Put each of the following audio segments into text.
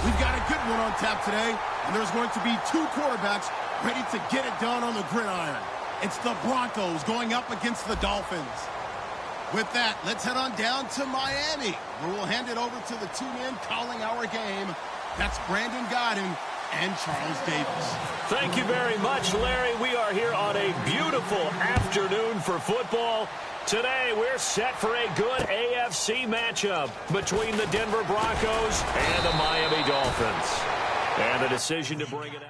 We've got a good one on tap today, and there's going to be two quarterbacks ready to get it done on the gridiron. It's the Broncos going up against the Dolphins. With that, let's head on down to Miami, where we'll hand it over to the two men calling our game. That's Brandon Godden and Charles Davis. Thank you very much, Larry. We are here on a beautiful afternoon for football. Today, we're set for a good AFC matchup between the Denver Broncos and the Miami Dolphins. And the decision to bring it out.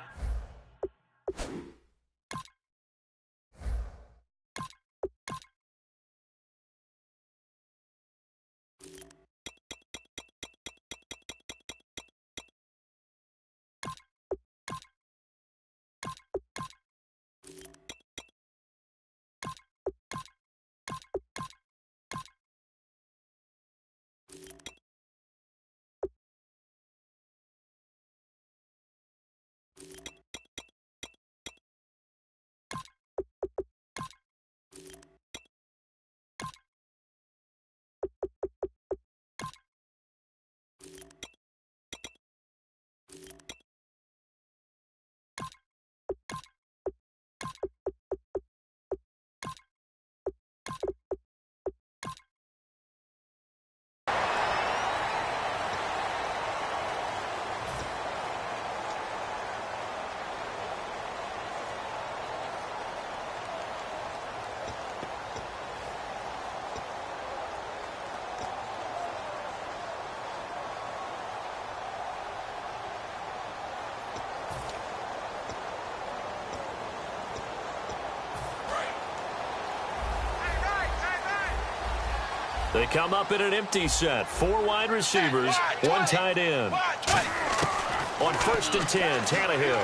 They come up in an empty set. 4 wide receivers, 1 tight end. On 1st and 10, Tannehill.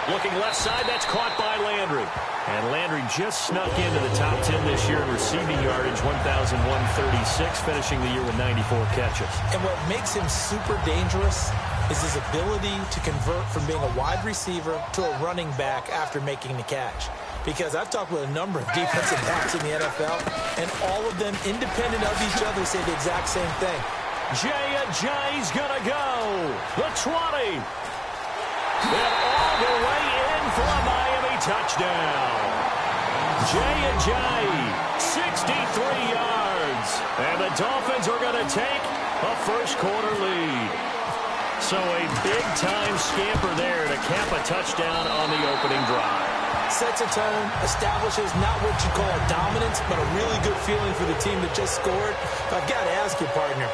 Looking left side, that's caught by Landry. And Landry just snuck into the top 10 this year in receiving yardage, 1,136, finishing the year with 94 catches. And what makes him super dangerous is his ability to convert from being a wide receiver to a running back after making the catch. Because I've talked with a number of defensive backs in the NFL, and all of them, independent of each other, say the exact same thing. Jay's gonna go. The 20. And all the way in for a Miami touchdown. Jay, 63 yards. And the Dolphins are going to take a first-quarter lead. So a big-time scamper there to cap a touchdown on the opening drive. Sets a tone, establishes not what you call a dominance, but a really good feeling for the team that just scored. But I've got to ask you, partner,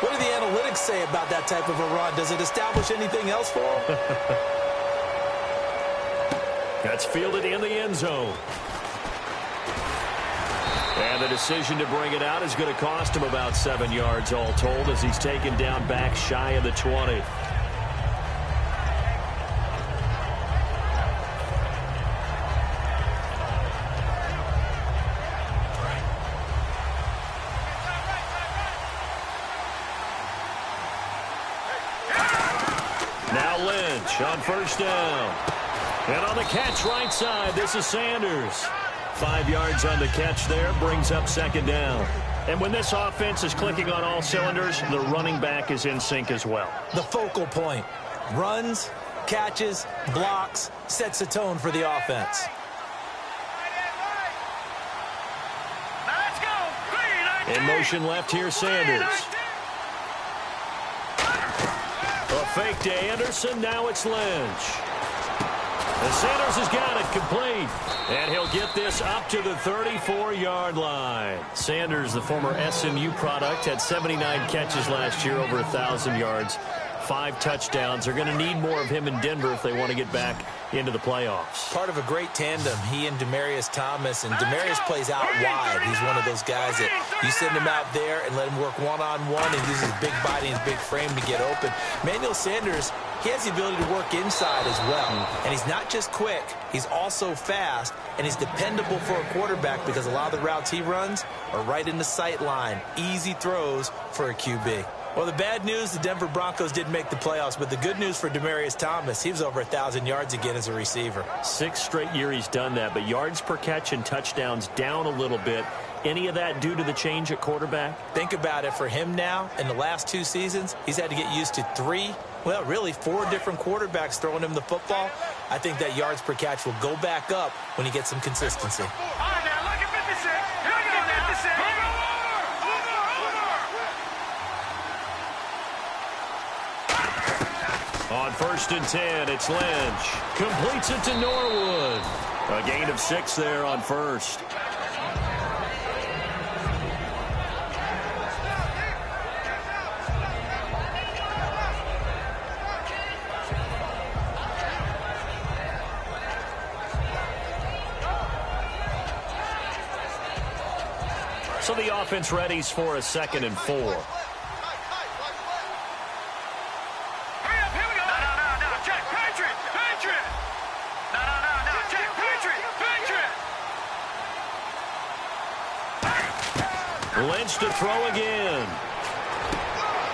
what do the analytics say about that type of a run? Does it establish anything else for them? That's fielded in the end zone. And the decision to bring it out is going to cost him about 7 yards all told as he's taken down back shy of the 20. Now Lynch on 1st down. And on the catch right side, this is Sanders. 5 yards on the catch there, brings up 2nd down. And when this offense is clicking on all cylinders, the running back is in sync as well. The focal point. Runs, catches, blocks, sets the tone for the offense. In motion left here, Sanders. A fake to Anderson, now it's Lynch. And Sanders has got it complete. And he'll get this up to the 34-yard line. Sanders, the former SMU product, had 79 catches last year, over 1,000 yards, 5 touchdowns. They're going to need more of him in Denver if they want to get back into the playoffs. Part of a great tandem, he and Demaryius Thomas. And Demaryius plays out wide. He's one of those guys that you send him out there and let him work one-on-one and use his big body and his big frame to get open. Emmanuel Sanders, he has the ability to work inside as well. And he's not just quick, he's also fast, and he's dependable for a quarterback because a lot of the routes he runs are right in the sight line. Easy throws for a QB. Well, the bad news, the Denver Broncos didn't make the playoffs, but the good news for Demaryius Thomas, he was over 1,000 yards again as a receiver. 6th straight year he's done that, but yards per catch and touchdowns down a little bit. any of that due to the change at quarterback? Think about it. For him now, in the last 2 seasons, he's had to get used to 4 different quarterbacks throwing him the football. I think that yards per catch will go back up when he gets some consistency. On 1st and 10, it's Lynch. Completes it to Norwood. A gain of 6 there on 1st. So the offense readies for a 2nd and 4. Lynch to throw again.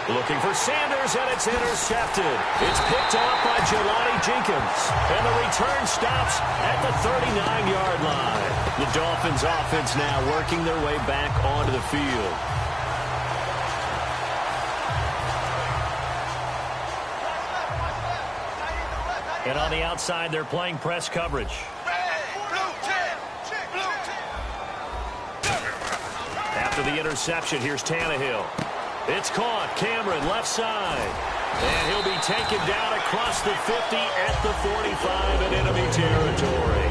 Looking for Sanders, and it's intercepted. It's picked off by Jelani Jenkins. And the return stops at the 39-yard line. The Dolphins offense now working their way back onto the field. And on the outside, they're playing press coverage. After the interception, here's Tannehill. It's caught. Cameron, left side. And he'll be taken down across the 50 at the 45 in enemy territory.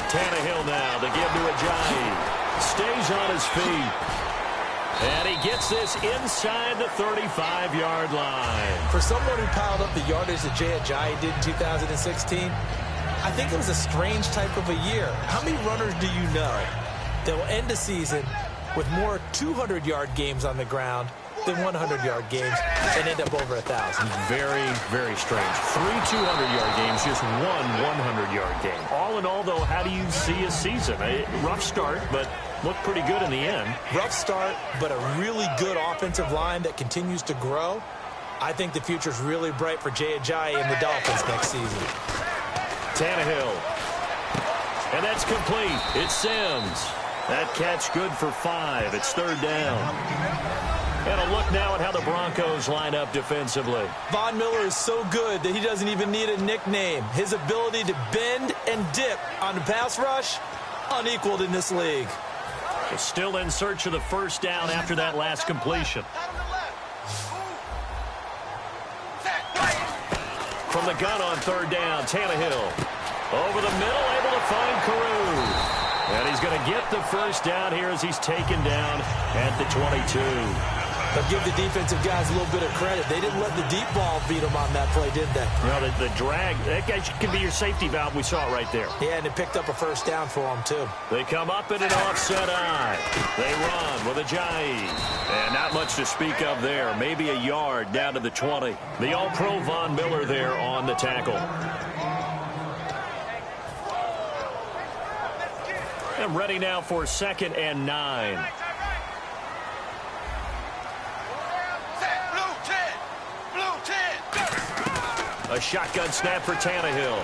Tannehill now, the give to Ajayi. Stays on his feet. And he gets this inside the 35-yard line. For someone who piled up the yardage that Jay Ajayi did in 2016, I think it was a strange type of a year. How many runners do you know that will end the season with more 200-yard games on the ground than 100-yard games and end up over 1,000? Very, very strange. 3 200-yard games, just 1 100-yard game. All in all, though, how do you see a season? A rough start, but looked pretty good in the end. Rough start, but a really good offensive line that continues to grow. I think the future's really bright for Jay Ajayi and the Dolphins next season. Tannehill. And that's complete. It's Sims. That catch good for 5. It's 3rd down. And a look now at how the Broncos line up defensively. Von Miller is so good that he doesn't even need a nickname. His ability to bend and dip on the pass rush, unequaled in this league. Still in search of the 1st down after that last completion. From the gun on 3rd down, Tannehill. Over the middle, able to find Carew. And he's going to get the 1st down here as he's taken down at the 22. But give the defensive guys a little bit of credit. They didn't let the deep ball beat them on that play, did they? Well, the drag, that guy can be your safety valve. We saw it right there. Yeah, and it picked up a 1st down for them, too. They come up in an offset eye. They run with Ajayi. And not much to speak of there. Maybe a yard down to the 20. The All-Pro Von Miller there on the tackle. And ready now for 2nd and 9. A shotgun snap for Tannehill.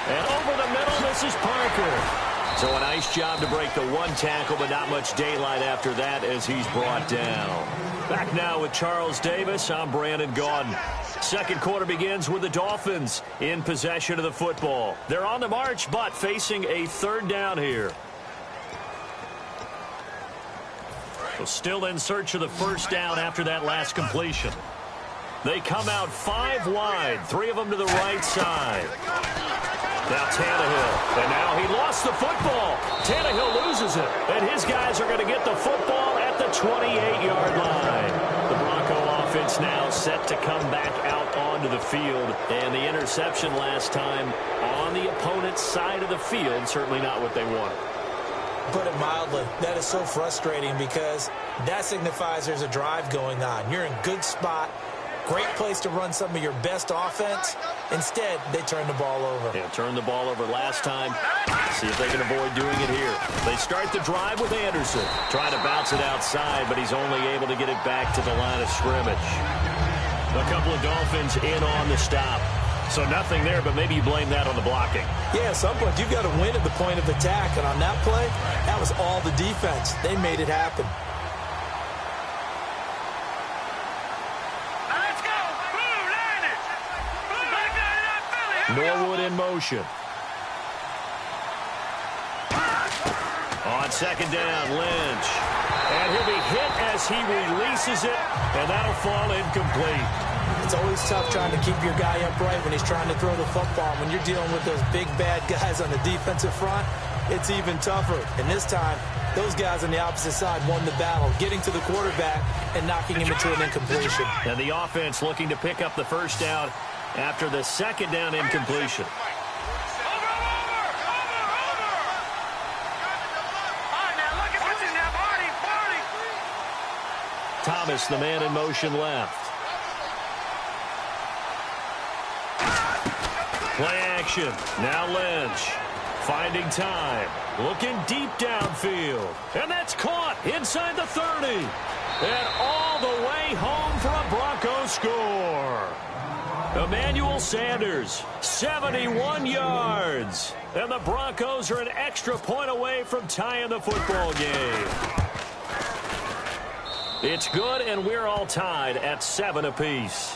And over the middle, this is Parker. So a nice job to break the 1 tackle, but not much daylight after that as he's brought down. Back now with Charles Davis. I'm Brandon Gaudin. 2nd quarter begins with the Dolphins in possession of the football. They're on the march, but facing a 3rd down here. So still in search of the 1st down after that last completion. They come out 5 wide, 3 of them to the right side. Now Tannehill, and now he lost the football. Tannehill loses it, and his guys are going to get the football at the 28-yard line. The Bronco offense now set to come back out onto the field, and the interception last time on the opponent's side of the field, certainly not what they wanted. Put it mildly, that is so frustrating because that signifies there's a drive going on. You're in good spot. Great place to run some of your best offense. Instead, they turn the ball over. Yeah, turned the ball over last time. See if they can avoid doing it here. They start the drive with Anderson. Trying to bounce it outside, but he's only able to get it back to the line of scrimmage. A couple of Dolphins in on the stop. So nothing there, but maybe you blame that on the blocking. Yeah, at some point, you've got to win at the point of attack. And on that play, that was all the defense. They made it happen. Norwood in motion. On second down, Lynch. And he'll be hit as he releases it, and that'll fall incomplete. It's always tough trying to keep your guy upright when he's trying to throw the football. When you're dealing with those big, bad guys on the defensive front, it's even tougher. And this time, those guys on the opposite side won the battle, getting to the quarterback and knocking him into an incompletion. And the offense looking to pick up the first down after the second down incompletion. Thomas, the man in motion left. Play action. Now Lynch. Finding time. Looking deep downfield. And that's caught inside the 30. And all the way home for a Broncos score. Emmanuel Sanders, 71 yards. And the Broncos are an extra point away from tying the football game. It's good, and we're all tied at 7 apiece.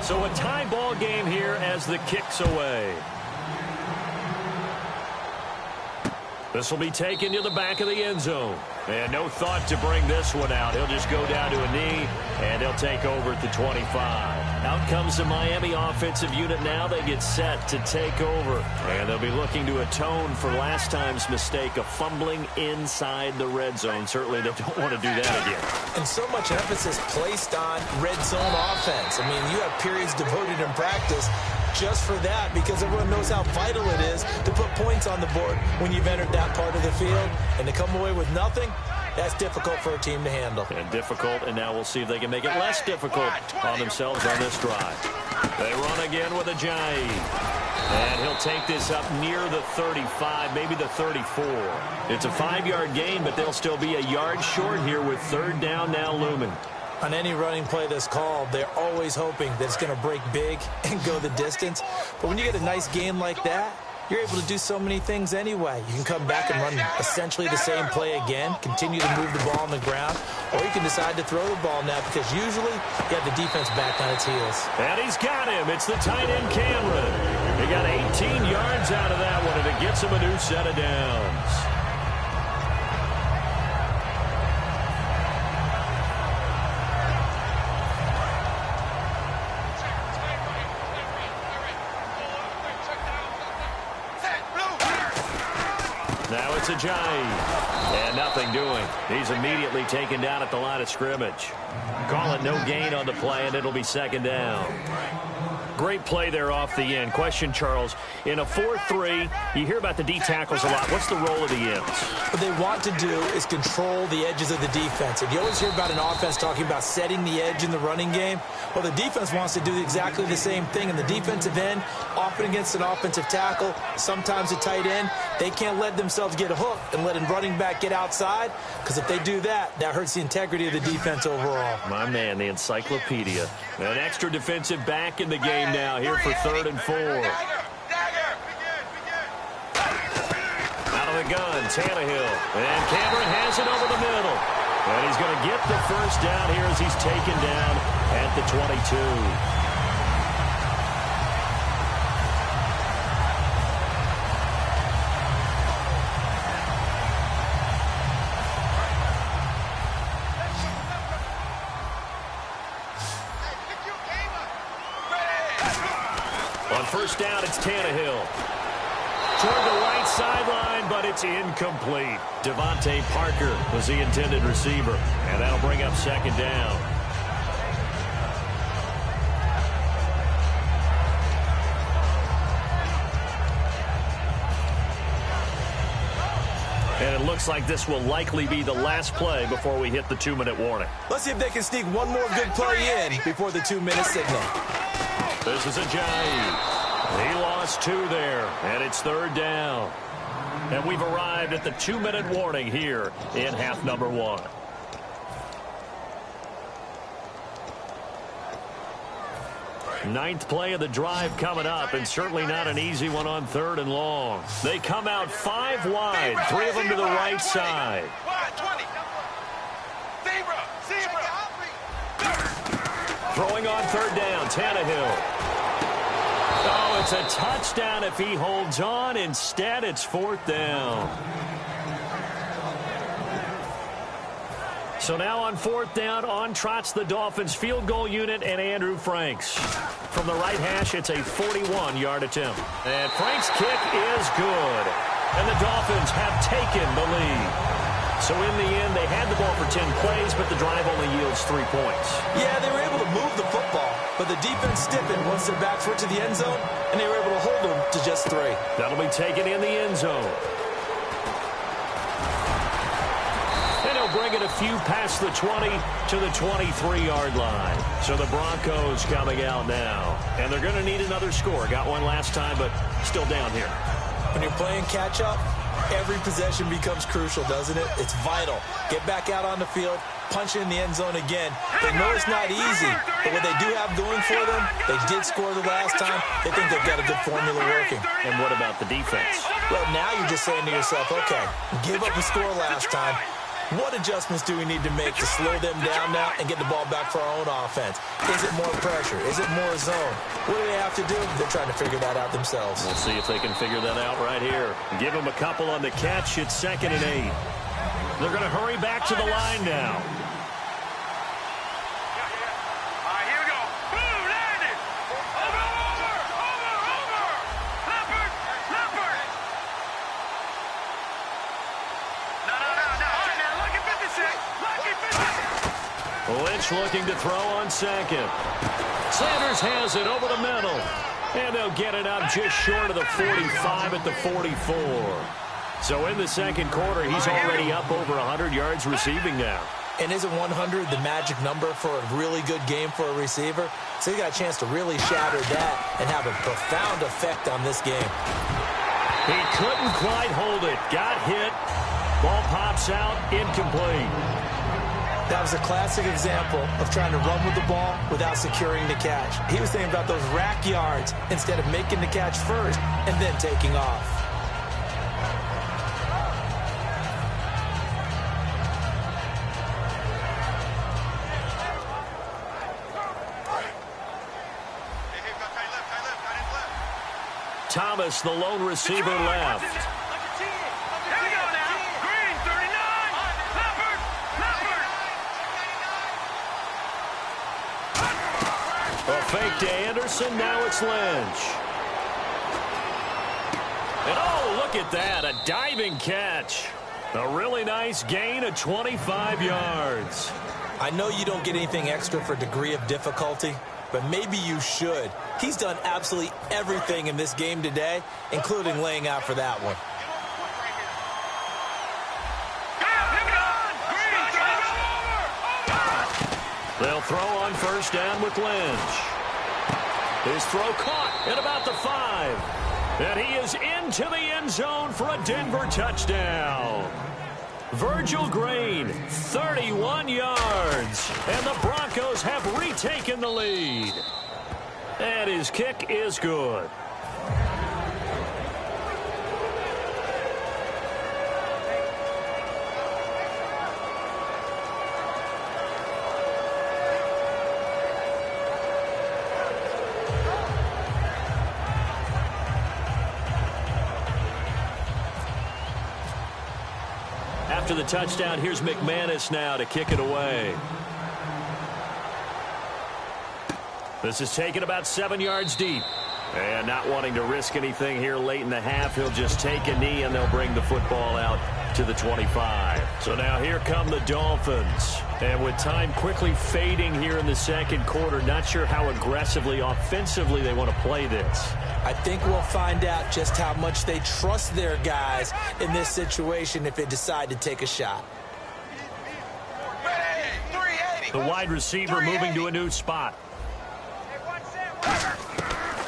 So a tie ball game here as the kick's away. This will be taken to the back of the end zone. And no thought to bring this one out. He'll just go down to a knee, and he'll take over at the 25. Out comes the Miami offensive unit now. They get set to take over. And they'll be looking to atone for last time's mistake of fumbling inside the red zone. Certainly they don't want to do that again. And so much emphasis placed on red zone offense. I mean, you have periods devoted in practice just for that, because everyone knows how vital it is to put points on the board when you've entered that part of the field. And to come away with nothing, that's difficult for a team to handle. And difficult, and now we'll see if they can make it less difficult on themselves on this drive. They run again with Ajayi. And he'll take this up near the 35, maybe the 34. It's a 5-yard gain, but they'll still be a yard short here with third down now looming. On any running play that's called, they're always hoping that it's going to break big and go the distance. But when you get a nice gain like that, you're able to do so many things anyway. You can come back and run essentially the same play again, continue to move the ball on the ground, or you can decide to throw the ball now, because usually you have the defense back on its heels. And he's got him. It's the tight end Cameron. He got 18 yards out of that one, and it gets him a new set of downs. Now it's Ajayi. And nothing doing. He's immediately taken down at the line of scrimmage. Call it no gain on the play, and it'll be second down. Great play there off the end. Question, Charles, in a 4-3, you hear about the D tackles a lot. What's the role of the ends? What they want to do is control the edges of the defense. And you always hear about an offense talking about setting the edge in the running game. Well, the defense wants to do exactly the same thing. And the defensive end, often against an offensive tackle, sometimes a tight end, they can't let themselves get hooked and let a running back get outside, because if they do that, that hurts the integrity of the defense overall. My man, the encyclopedia. An extra defensive back in the game now here for 3rd and 4. Out of the gun, Tannehill. And Cameron has it over the middle. And he's going to get the first down here as he's taken down at the 22. On first down, it's Tannehill. toward the right sideline, but it's incomplete. Devontae Parker was the intended receiver, and that'll bring up second down. And it looks like this will likely be the last play before we hit the 2-minute warning. Let's see if they can sneak one more good play in before the 2-minute signal. This is Ajayi. He lost 2 there, and it's third down. And we've arrived at the 2-minute warning here in half number 1. Ninth play of the drive coming up, and certainly not an easy one on 3rd and long. They come out 5 wide, 3 of them to the right side. Throwing on 3rd down, Tannehill. Oh, it's a touchdown if he holds on. Instead, it's 4th down. So now on 4th down, on trots the Dolphins field goal unit and Andrew Franks. From the right hash, it's a 41-yard attempt. And Franks' kick is good. And the Dolphins have taken the lead. So in the end, they had the ball for 10 plays, but the drive only yields 3 points. Yeah, they were able to move the football, but the defense stiffened once their backs were to the end zone, and they were able to hold them to just 3. That'll be taken in the end zone. And he'll bring it a few past the 20 to the 23-yard line. So the Broncos coming out now. And they're going to need another score. Got one last time, but still down here. When you're playing catch-up, every possession becomes crucial, doesn't it? It's vital. Get back out on the field, punch it in the end zone again. They know it's not easy, but what they do have going for them, they did score the last time. They think they've got a good formula working. And what about the defense? Well, now you're just saying to yourself, okay, give up a score last time. What adjustments do we need to make to slow them down now and get the ball back for our own offense? Is it more pressure? Is it more zone? What do they have to do? They're trying to figure that out themselves. We'll see if they can figure that out right here. Give them a couple on the catch. It's 2nd and 8. They're going to hurry back to the line now. Lynch looking to throw on 2nd. Sanders has it over the middle. And they'll get it up just short of the 45 at the 44. So in the 2nd quarter, he's already up over 100 yards receiving now. And isn't 100 the magic number for a really good game for a receiver? So he got a chance to really shatter that and have a profound effect on this game. He couldn't quite hold it. Got hit. Ball pops out. Incomplete. That was a classic example of trying to run with the ball without securing the catch. He was thinking about those rack yards instead of making the catch first and then taking off. Thomas, the lone receiver, left. A fake to Anderson, now it's Lynch. And oh, look at that, a diving catch. A really nice gain of 25 yards. I know you don't get anything extra for degree of difficulty, but maybe you should. He's done absolutely everything in this game today, including laying out for that one. They'll throw on 1st down with Lynch. His throw caught at about the 5. And he is into the end zone for a Denver touchdown. Virgil Green, 31 yards. And the Broncos have retaken the lead. And his kick is good. After the touchdown, here's McManus now to kick it away. This is taken about 7 yards deep. And not wanting to risk anything here late in the half, he'll just take a knee and they'll bring the football out to the 25. So now here come the Dolphins. And with time quickly fading here in the second quarter, not sure how aggressively, offensively they want to play this. I think we'll find out just how much they trust their guys in this situation if they decide to take a shot. The wide receiver moving to a new spot.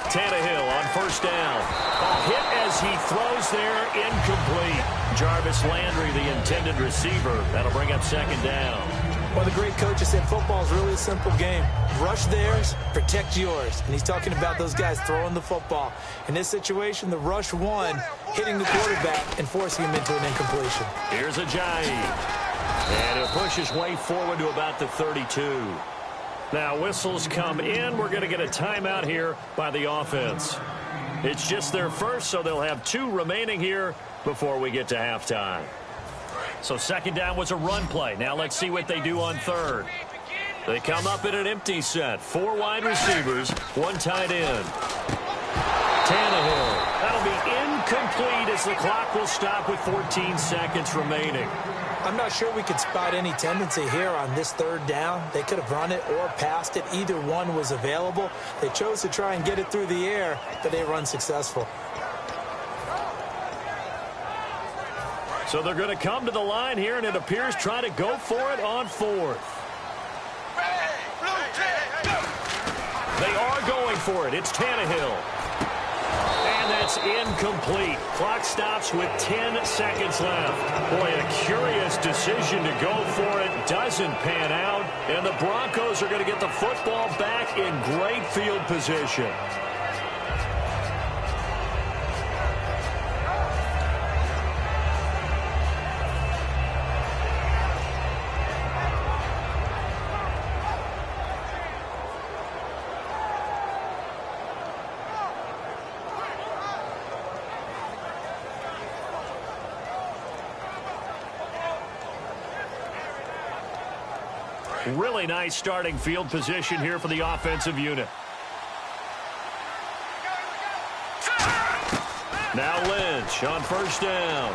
Tannehill on first down. A hit as he throws there, incomplete. Jarvis Landry, the intended receiver. That'll bring up second down. One of the great coaches said football is really a simple game. Rush theirs, protect yours. And he's talking about those guys throwing the football. In this situation, the rush won, hitting the quarterback and forcing him into an incompletion. Here's Ajayi. And he'll push his way forward to about the 32. Now whistles come in. We're going to get a timeout here by the offense. It's just their first, so they'll have 2 remaining here before we get to halftime. So second down was a run play. Now let's see what they do on third. They come up in an empty set. 4 wide receivers, 1 tight end. Tannehill. That'll be incomplete as the clock will stop with 14 seconds remaining. I'm not sure we could spot any tendency here on this third down. They could have run it or passed it. Either one was available. They chose to try and get it through the air, but they were unsuccessful. So they're going to come to the line here, and it appears try to go for it on fourth. They are going for it. It's Tannehill. And that's incomplete. Clock stops with 10 seconds left. Boy, a curious decision to go for it. Doesn't pan out. And the Broncos are going to get the football back in great field position. Really nice starting field position here for the offensive unit. Now Lynch on first down.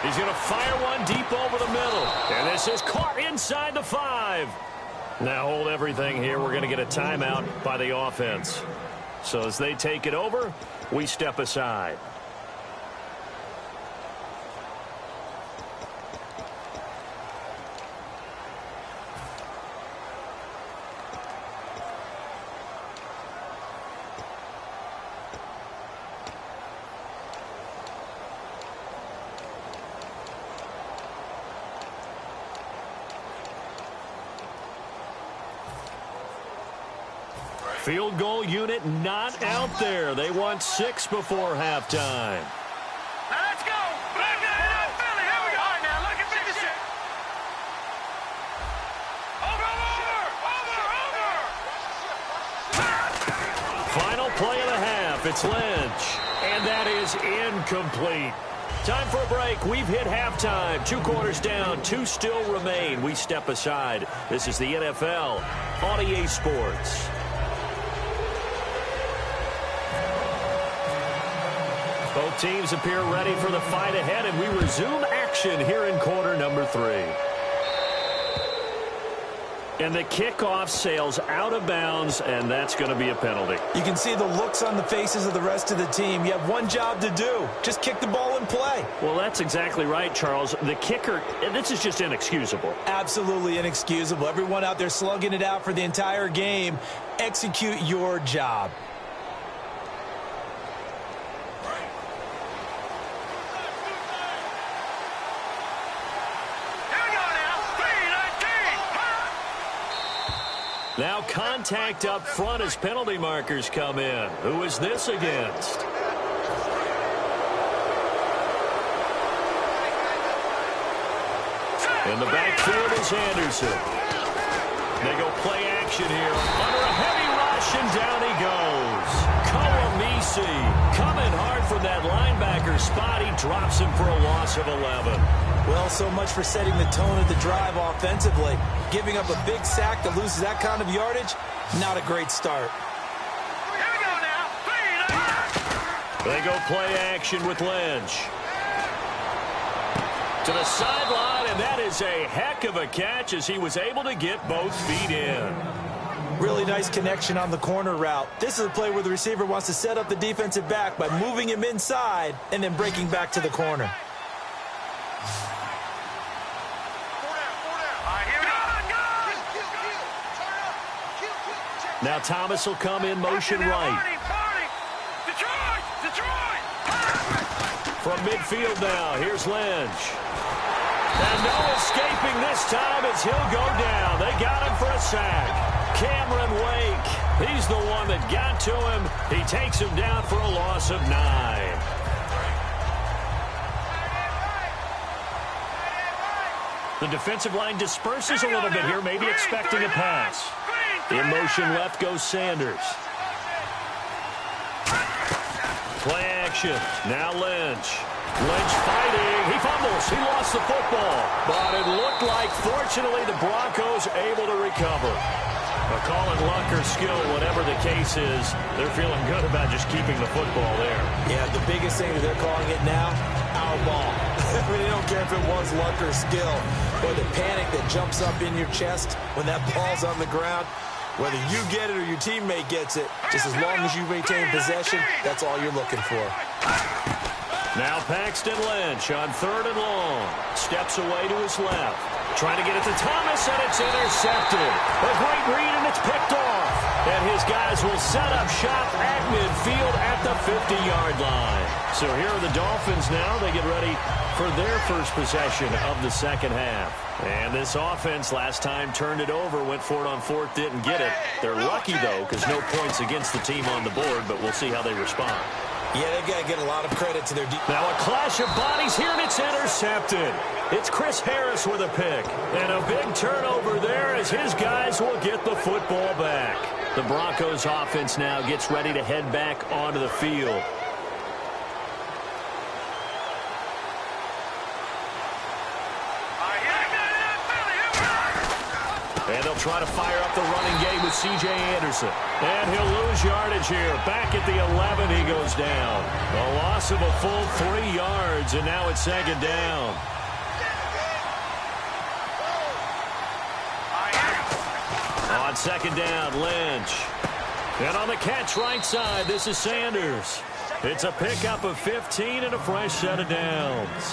He's going to fire one deep over the middle. And this is caught inside the 5. Now hold everything here. We're going to get a timeout by the offense. So as they take it over, we step aside. Field goal unit not out there. They want 6 before halftime. Now let's go. Here we go. All right, now look at this shit. Over. Final play of the half. It's Lynch. And that is incomplete. Time for a break. We've hit halftime. 2 quarters down. 2 still remain. We step aside. This is the NFL on EA Sports. Both teams appear ready for the fight ahead, and we resume action here in quarter number 3. And the kickoff sails out of bounds, and that's going to be a penalty. You can see the looks on the faces of the rest of the team. You have one job to do. Just kick the ball and play. Well, that's exactly right, Charles. The kicker, this is just inexcusable. Absolutely inexcusable. Everyone out there slugging it out for the entire game. Execute your job. Now contact up front as penalty markers come in. Who is this against? In the backfield is Anderson. They go play action here. Under a heavy rush, and down he goes. Kawamisi coming hard from that linebacker spot. He drops him for a loss of 11. Well, so much for setting the tone of the drive offensively. Giving up a big sack that loses that kind of yardage, not a great start. Here we go now. 3, They go play action with Lynch. To the sideline, and that is a heck of a catch as he was able to get both feet in. Really nice connection on the corner route. This is a play where the receiver wants to set up the defensive back by moving him inside and then breaking back to the corner. Now Thomas will come in motion right. From midfield now, here's Lynch. And no escaping this time as he'll go down. They got him for a sack. Cameron Wake, he's the one that got to him. He takes him down for a loss of 9. The defensive line disperses a little bit here, maybe expecting a pass. In motion left goes Sanders. Play action. Now Lynch. Lynch fighting. He fumbles. He lost the football. But it looked like, fortunately, the Broncos able to recover. But calling luck or skill, whatever the case is, they're feeling good about just keeping the football there. Yeah, the biggest thing that they're calling it now, our ball. I mean, they don't care if it was luck or skill or the panic that jumps up in your chest when that ball's on the ground. Whether you get it or your teammate gets it, just as long as you maintain possession, that's all you're looking for. Now Paxton Lynch on 3rd and long. Steps away to his left. Trying to get it to Thomas, and it's intercepted. A great read, and it's picked off. And his guys will set up shop at midfield at the 50-yard line. So here are the Dolphins now. They get ready for their first possession of the second half. And this offense last time turned it over, went for it on 4th, didn't get it. They're lucky, though, because no points against the team on the board, but we'll see how they respond. Yeah, they've got to get a lot of credit to their defense. Now a clash of bodies here, and it's intercepted. It's Chris Harris with a pick. And a big turnover there as his guys will get the football back. The Broncos offense now gets ready to head back onto the field. And they'll try to fire up the running game with C.J. Anderson. And he'll lose yardage here. Back at the 11, he goes down. A loss of a full 3 yards, and now it's 2nd down. On 2nd down, Lynch. And on the catch right side, this is Sanders. It's a pickup of 15 and a fresh set of downs.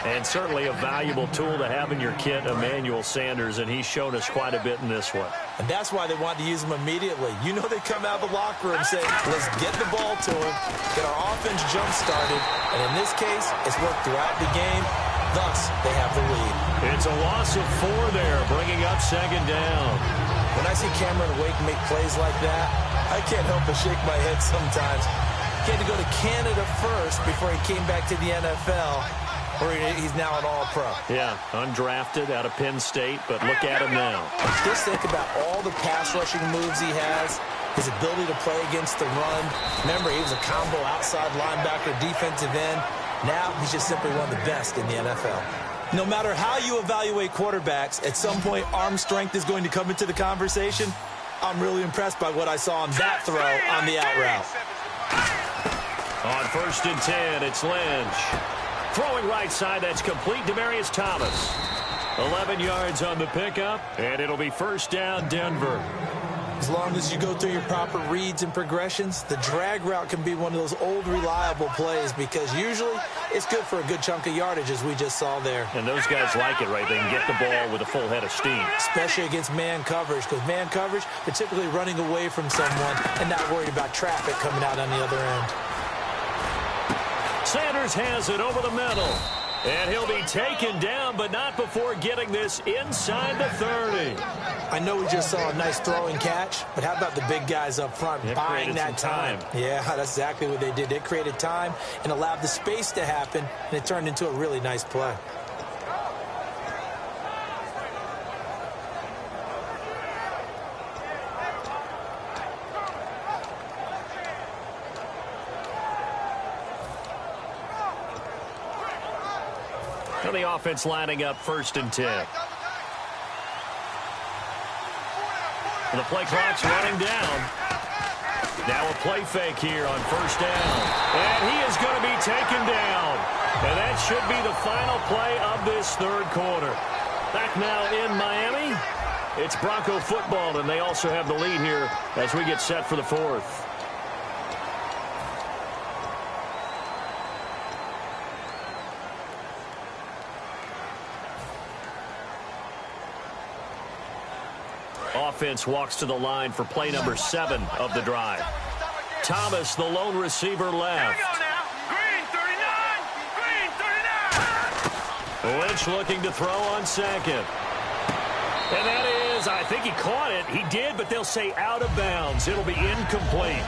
And certainly a valuable tool to have in your kit, Emmanuel Sanders, and he's shown us quite a bit in this one. And that's why they wanted to use him immediately. You know they come out of the locker room saying, let's get the ball to him, get our offense jump-started, and in this case, it's worked throughout the game. Thus, they have the lead. It's a loss of 4 there, bringing up 2nd down. When I see Cameron Wake make plays like that, I can't help but shake my head sometimes. He had to go to Canada first before he came back to the NFL, where he's now an all-pro. Yeah, undrafted out of Penn State, but look at him now. Just think about all the pass-rushing moves he has, his ability to play against the run. Remember, he was a combo outside linebacker, defensive end. Now he's just simply one of the best in the NFL. No matter how you evaluate quarterbacks, at some point arm strength is going to come into the conversation. I'm really impressed by what I saw on that throw on the out route. On 1st and 10, it's Lynch. Throwing right side, that's complete. Demaryius Thomas. 11 yards on the pickup, and it'll be 1st down, Denver. As long as you go through your proper reads and progressions, the drag route can be one of those old reliable plays because usually it's good for a good chunk of yardage, as we just saw there. And those guys like it, right? They can get the ball with a full head of steam. Especially against man coverage, because man coverage, they're typically running away from someone and not worried about traffic coming out on the other end. Sanders has it over the middle. And he'll be taken down, but not before getting this inside the 30. I know we just saw a nice throwing catch, but how about the big guys up front buying that time? Yeah, that's exactly what they did. They created time and allowed the space to happen, and it turned into a really nice play. And the offense lining up 1st and 10. And the play clock's running down. Now a play fake here on first down. And he is going to be taken down. And that should be the final play of this third quarter. Back now in Miami. It's Bronco football, and they also have the lead here as we get set for the fourth. Offense walks to the line for play number 7 of the drive. Thomas, the lone receiver, left. Here we go now. Green 39. Green 39. Lynch looking to throw on second. And that is, I think he caught it. He did, but they'll say out of bounds. It'll be incomplete.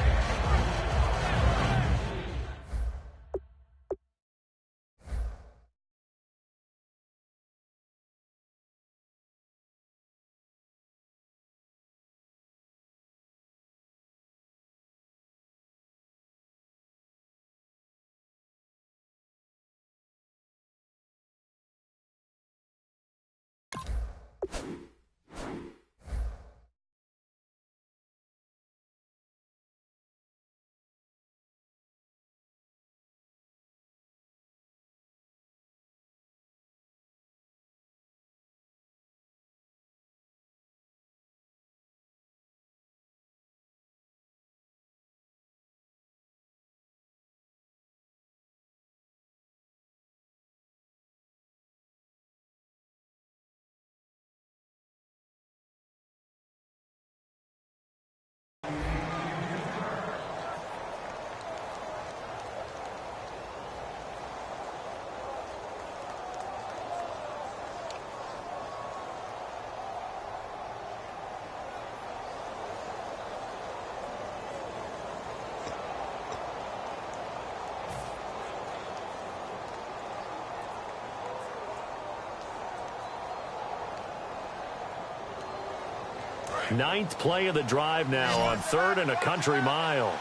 Ninth play of the drive now on 3rd and a country mile.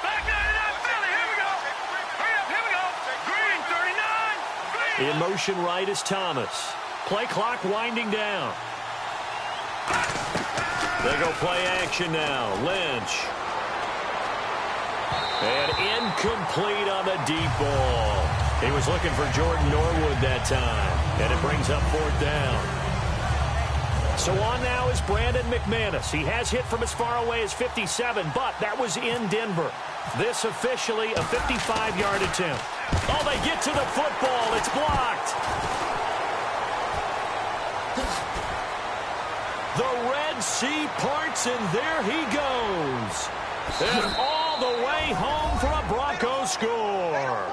Back 99, Philly. Here we go. Hurry up, here we go. Green 39. Green. In motion right is Thomas. Play clock winding down. They go play action now. Lynch. And incomplete on the deep ball. He was looking for Jordan Norwood that time. And it brings up 4th down. So on now is Brandon McManus. He has hit from as far away as 57, but that was in Denver. This officially a 55-yard attempt. Oh, they get to the football. It's blocked. The Red Sea parts, and there he goes. And all the way home for a Broncos score.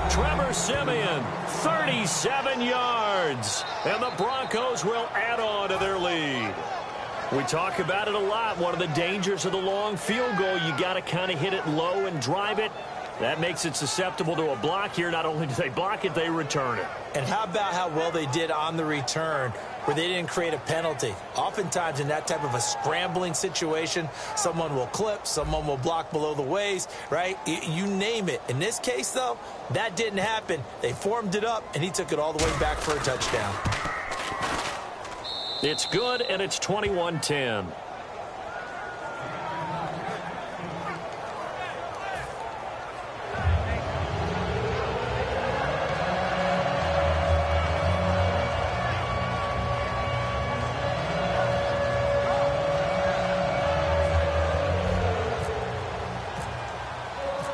Trevor Siemian, 37 yards. And the Broncos will add on to their lead. We talk about it a lot. One of the dangers of the long field goal, you got to kind of hit it low and drive it. That makes it susceptible to a block here. Not only do they block it, they return it. And how about how well they did on the return where they didn't create a penalty? Oftentimes in that type of a scrambling situation, someone will clip, someone will block below the waist, right? You name it. In this case, though, that didn't happen. They formed it up, and he took it all the way back for a touchdown. It's good, and it's 21-10.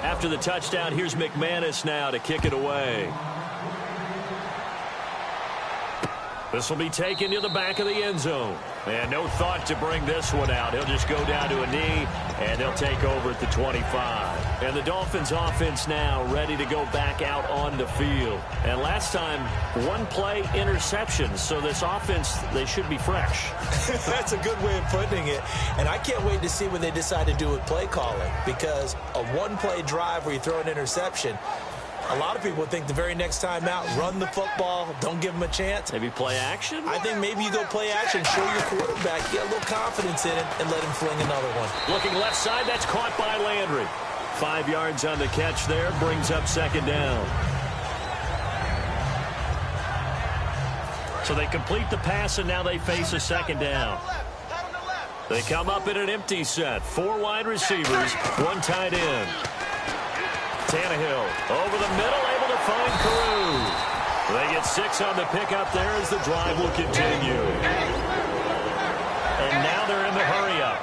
After the touchdown, here's McManus now to kick it away. This will be taken to the back of the end zone. And no thought to bring this one out. He'll just go down to a knee, and they'll take over at the 25. And the Dolphins offense now ready to go back out on the field. And last time, 1 play interception. So this offense, they should be fresh. That's a good way of putting it. And I can't wait to see what they decide to do with play calling. Because a 1-play drive where you throw an interception, a lot of people think the very next time out, run the football, don't give them a chance. Maybe play action? I think maybe you go play action, show your quarterback, get a little confidence in it, and let him fling another one. Looking left side, that's caught by Landry. 5 yards on the catch there, brings up 2nd down. So they complete the pass, and now they face a 2nd down. They come up in an empty set. 4 wide receivers, 1 tight end. Tannehill over the middle, able to find Carew. They get 6 on the pickup there as the drive will continue. And now they're in the hurry-up.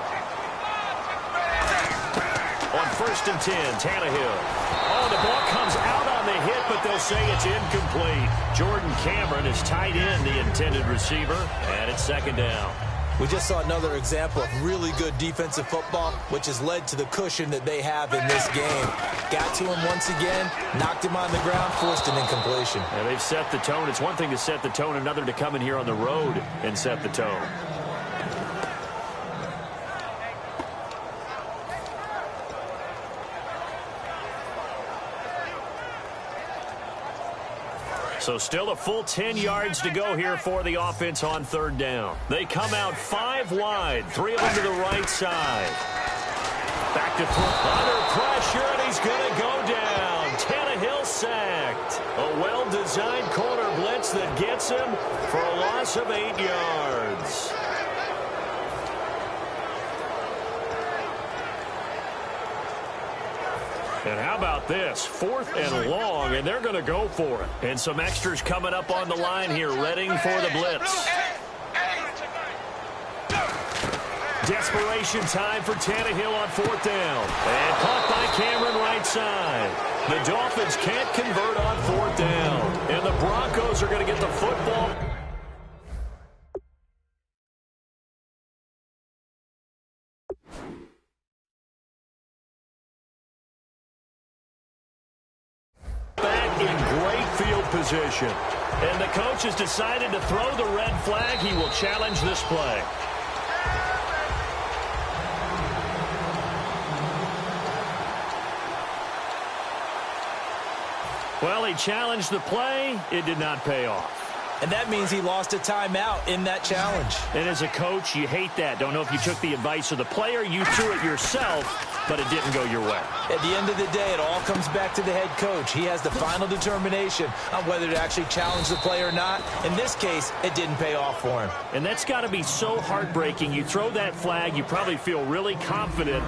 On 1st and 10, Tannehill. Oh, the ball comes out on the hit, but they'll say it's incomplete. Jordan Cameron is tight end, the intended receiver, and it's 2nd down. We just saw another example of really good defensive football, which has led to the cushion that they have in this game. Got to him once again, knocked him on the ground, forced an incompletion. And they've set the tone. It's one thing to set the tone, another to come in here on the road and set the tone. So still a full 10 yards to go here for the offense on 3rd down. They come out 5 wide, 3 of them to the right side. Back to throw. Under pressure, and he's going to go down. Tannehill sacked. A well-designed corner blitz that gets him for a loss of 8 yards. And how about this? 4th and long, and they're going to go for it. And some extras coming up on the line here, readying for the blitz. Desperation time for Tannehill on 4th down. And caught by Cameron right side. The Dolphins can't convert on 4th down. And the Broncos are going to get the football. Position. And the coach has decided to throw the red flag. He will challenge this play. Well, he challenged the play. It did not pay off. And that means he lost a timeout in that challenge. And as a coach, you hate that. Don't know if you took the advice of the player. You threw it yourself, but it didn't go your way. At the end of the day, it all comes back to the head coach. He has the final determination on whether to actually challenge the play or not. In this case, it didn't pay off for him. And that's got to be so heartbreaking. You throw that flag, you probably feel really confident,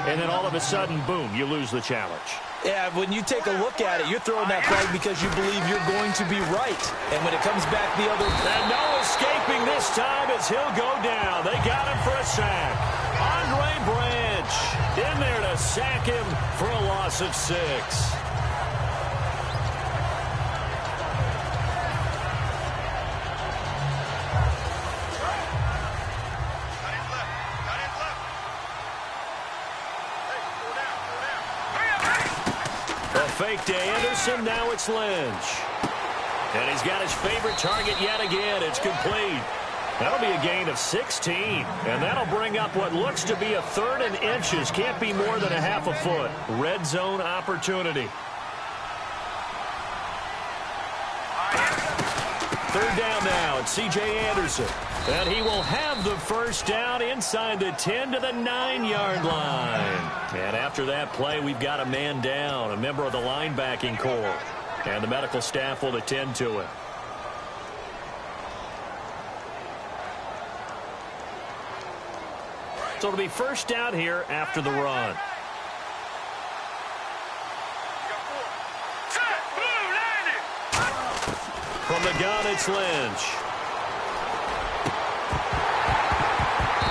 and then all of a sudden, boom, you lose the challenge. Yeah, when you take a look at it, you're throwing that flag because you believe you're going to be right. And when it comes back the other... And no escaping this time as he'll go down. They got him for a sack. Andre Branch in there to sack him for a loss of 6. Fake to Anderson, now it's Lynch. And he's got his favorite target yet again. It's complete. That'll be a gain of 16. And that'll bring up what looks to be a 3rd and inches. Can't be more than a half a foot. Red zone opportunity. 3rd down now. It's C.J. Anderson. And he will have the 1st down inside the 10 to the 9-yard line. And after that play, we've got a man down, a member of the linebacking corps. And the medical staff will attend to it. So it'll be 1st down here after the run. From the gun, it's Lynch.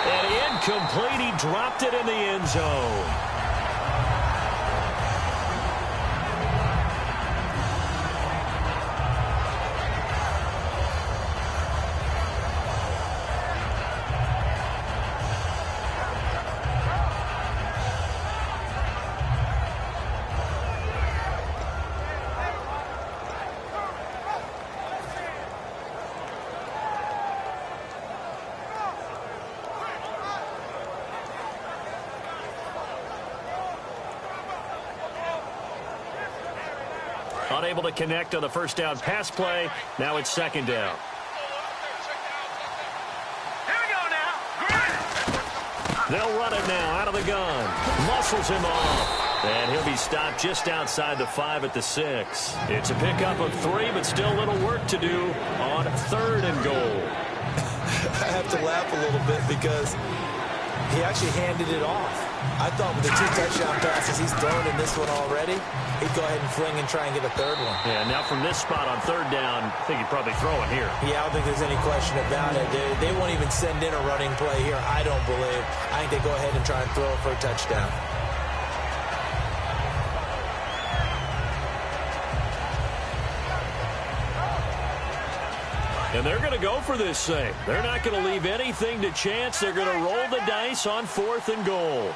And incomplete. He dropped it in the end zone. Unable to connect on the 1st down pass play. Now it's 2nd down. Here we go now. They'll run it now out of the gun. Muscles him off. And he'll be stopped just outside the 5 at the 6. It's a pickup of 3, but still a little work to do on 3rd and goal. I have to laugh a little bit because He actually handed it off. I thought with the 2 touchdown passes he's thrown in this one already, he'd go ahead and fling and try and get a third one. Yeah, now from this spot on third down, I think he'd probably throw it here. Yeah, I don't think there's any question about it. They won't even send in a running play here, I don't believe. I think they go ahead and try and throw it for a touchdown. And they're going to go for this thing. They're not going to leave anything to chance. They're going to roll the dice on 4th and goal.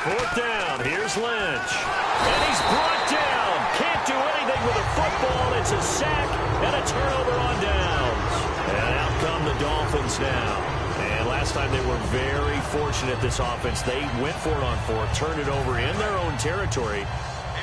4th down. Here's Lynch. And he's brought down. Can't do anything with a football. It's a sack and a turnover on downs. And out come the Dolphins now. And last time they were very fortunate, this offense. They went for it on 4th, turned it over in their own territory.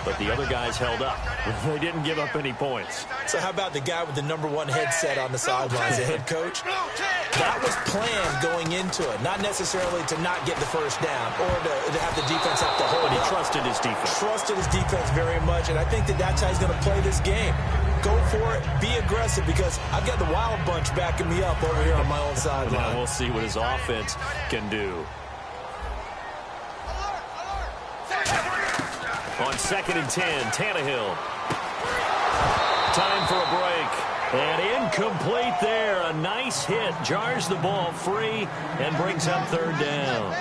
But the other guys held up. They didn't give up any points. So how about the guy with the #1 headset on the sidelines, the head coach? That was planned going into it, not necessarily to not get the first down or to have the defense have to hold. But he trusted his defense. Trusted his defense very much, and I think that's how he's going to play this game. Go for it, be aggressive, because I've got the Wild Bunch backing me up over here on my own sideline. Now we'll see what his offense can do. On 2nd and 10, Tannehill. Time for a break. And incomplete there. A nice hit. Jars the ball free and brings up 3rd down.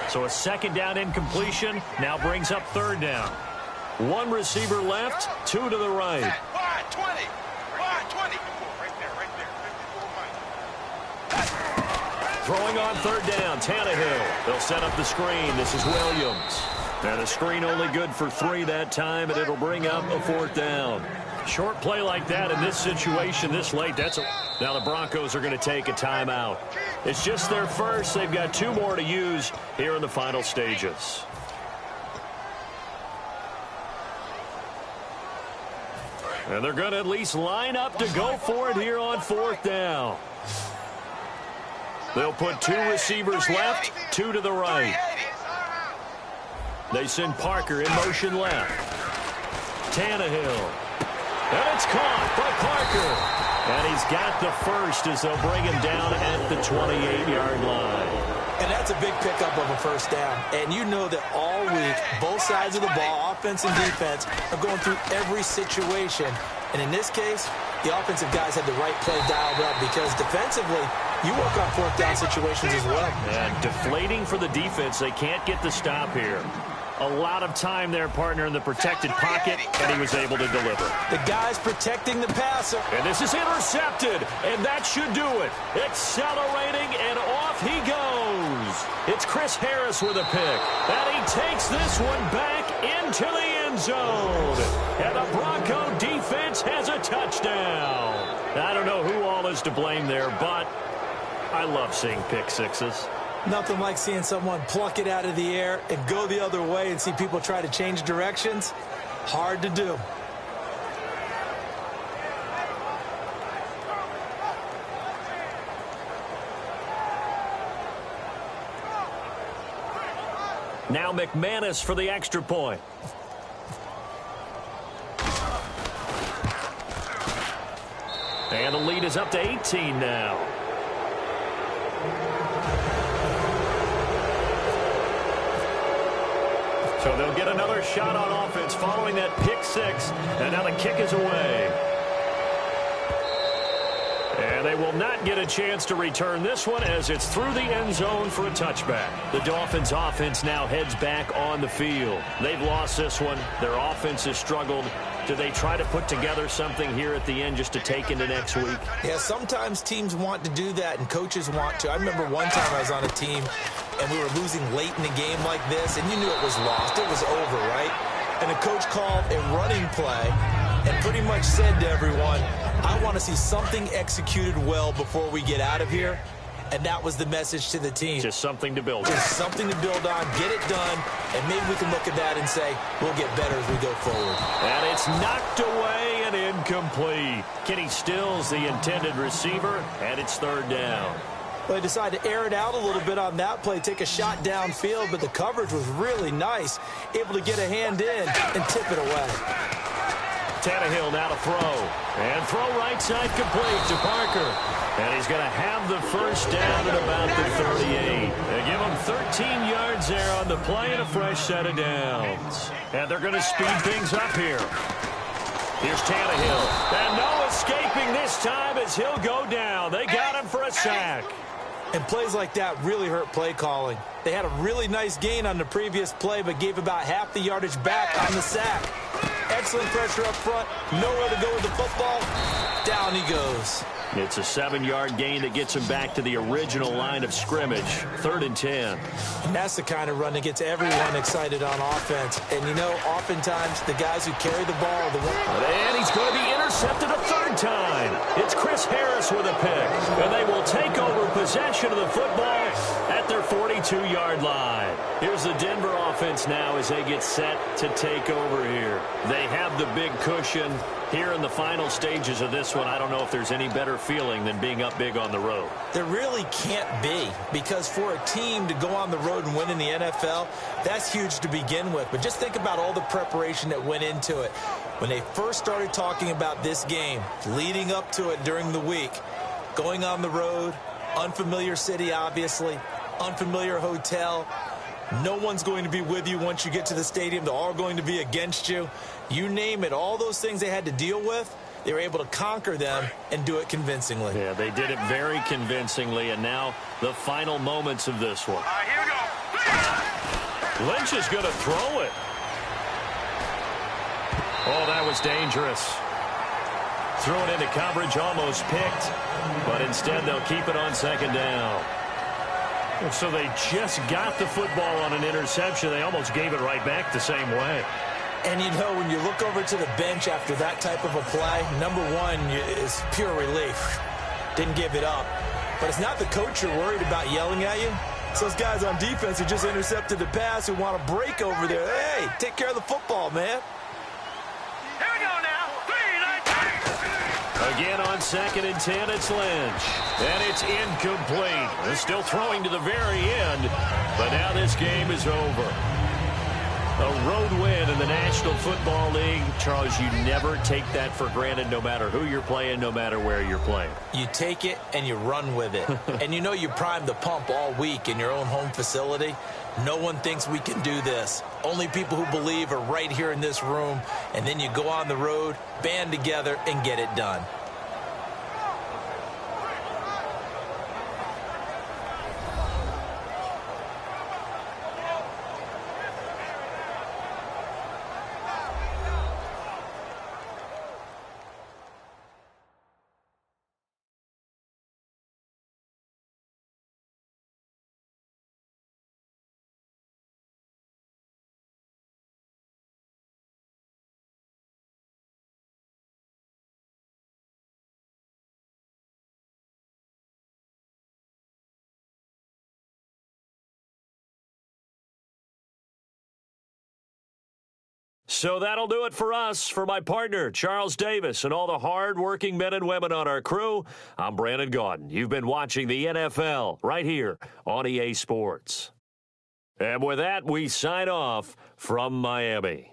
So a 2nd down incompletion now brings up 3rd down. 1 receiver left, 2 to the right. Wide 20. Wide 20. Throwing on 3rd down, Tannehill. They'll set up the screen. This is Williams. And the screen only good for 3 that time, and it'll bring up a 4th down. Short play like that in this situation this late, now the Broncos are going to take a timeout. It's just their first. They've got 2 more to use here in the final stages. And they're going to at least line up to go for it here on 4th down. They'll put 2 receivers left, 2 to the right. They send Parker in motion left. Tannehill. And it's caught by Parker. And he's got the first as they'll bring him down at the 28-yard line. And that's a big pickup of a first down. And you know that all week, both sides of the ball, offense and defense, are going through every situation. And in this case, the offensive guys had the right play dialed up, because defensively, you work on 4th down situations as well. And deflating for the defense. They can't get the stop here. A lot of time there, partner, in the protected pocket, and he was able to deliver. The guy's protecting the passer. And this is intercepted, and that should do it. Accelerating, and off he goes. It's Chris Harris with a pick, and he takes this one back into the end zone. And the Bronco defense has a touchdown. I don't know who all is to blame there, but I love seeing pick sixes. Nothing like seeing someone pluck it out of the air and go the other way and see people try to change directions. Hard to do. Now McManus for the extra point. And the lead is up to 18 now. So they'll get another shot on offense following that pick 6. And now the kick is away. And they will not get a chance to return this one as it's through the end zone for a touchback. The Dolphins offense now heads back on the field. They've lost this one. Their offense has struggled. Do they try to put together something here at the end just to take into next week? Yeah, sometimes teams want to do that and coaches want to. I remember one time I was on a team and we were losing late in a game like this, and you knew it was lost. It was over, right? And the coach called a running play and pretty much said to everyone, I want to see something executed well before we get out of here. And that was the message to the team. Just something to build on. Just something to build on, get it done, and maybe we can look at that and say, we'll get better as we go forward. And it's knocked away and incomplete. Kenny Stills, the intended receiver, and it's third down. Well, they decided to air it out a little bit on that play, take a shot downfield, but the coverage was really nice, able to get a hand in and tip it away. Tannehill now to throw. And throw right side complete to Parker. And he's going to have the first down at about the 38. They give him 13 yards there on the play and a fresh set of downs. And they're going to speed things up here. Here's Tannehill. And no escaping this time as he'll go down. They got him for a sack. And plays like that really hurt play calling. They had a really nice gain on the previous play, but gave about half the yardage back on the sack. Excellent pressure up front. Nowhere to go with the football. Down he goes. It's a 7-yard gain that gets him back to the original line of scrimmage. 3rd and 10. And that's the kind of run that gets everyone excited on offense. And, you know, oftentimes the guys who carry the ball are the ones. And he's going to be intercepted a 3rd time. It's Chris Harris with a pick. And they will take over possession of the football at their 42-yard line. Here's the Denver offense now as they get set to take over here. They have the big cushion. Here in the final stages of this one, I don't know if there's any better feeling than being up big on the road. There really can't be, because for a team to go on the road and win in the NFL, that's huge to begin with. But just think about all the preparation that went into it. When they first started talking about this game, leading up to it during the week, going on the road, unfamiliar city, obviously, unfamiliar hotel. No one's going to be with you once you get to the stadium. They're all going to be against you. You name it, all those things they had to deal with, they were able to conquer them and do it convincingly. Yeah, they did it very convincingly, and now the final moments of this one. Here we go. Lynch is going to throw it. Oh, that was dangerous. Threw it into coverage, almost picked, but instead they'll keep it on 2nd down. So they just got the football on an interception. They almost gave it right back the same way. And, you know, when you look over to the bench after that type of a play, number one is pure relief. Didn't give it up. But it's not the coach you're worried about yelling at you. It's those guys on defense who just intercepted the pass who want to break over there. Hey, take care of the football, man. Here we go now. 3-19. Again on 2nd and 10, it's Lynch. And it's incomplete. They're still throwing to the very end. But now this game is over. A road win in the National Football League. Charles, you never take that for granted no matter who you're playing, no matter where you're playing. You take it and you run with it. And you know you primed the pump all week in your own home facility. No one thinks we can do this. Only people who believe are right here in this room. And then you go on the road, band together, and get it done. So that'll do it for us. For my partner, Charles Davis, and all the hard-working men and women on our crew, I'm Brandon Gaudin. You've been watching the NFL right here on EA Sports. And with that, we sign off from Miami.